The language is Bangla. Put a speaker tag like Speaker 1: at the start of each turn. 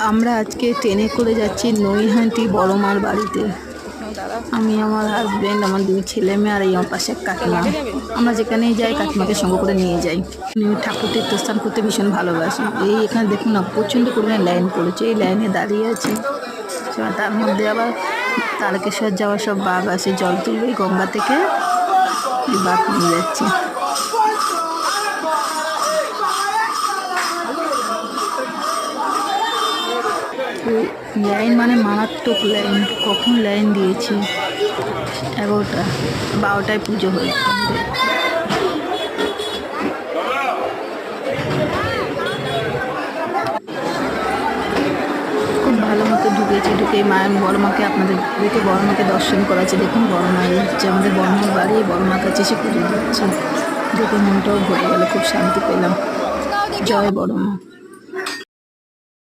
Speaker 1: আমরা আজকে ট্রেনে করে যাচ্ছি নৈহাটি বড় মার বাড়িতে। আমি, আমার হাজব্যান্ড, আমার দুই ছেলে মেয়ে আর এই আমার পাশে কাকিমা। আমরা যেখানেই যাই কাকিমাকে সঙ্গে করে নিয়ে যাই। আমি ঠাকুর তীর্থস্থান করতে ভীষণ ভালোবাসি। এই এখানে দেখুন না, প্রচণ্ড পরিমাণে লাইন পড়েছে। এই লাইনে দাঁড়িয়ে আছি, তার মধ্যে আবার তারকেশ্বর যাওয়ার সব বাঘ আসে জল তুলবে গঙ্গা থেকে, বাঘ নিয়ে যাচ্ছে। লাইন মানে মারাত্মক লাইন। কখন লাইন দিয়েছি, 11টা 12টায় পুজো হয়েছে। খুব ভালো মতো ঢুকেছি। ঢুকে মায়ের বড় মাকে আপনাদেরকে বড় মাকে দর্শন করাচ্ছে। দেখুন বড় মায়ের হচ্ছে আমাদের বড় মার বাড়ি, বড় মার কাছে এসে পুজো দিচ্ছে। দেখে মনটাও ভরে গেল, খুব শান্তি পেলাম। জয় বড় মা।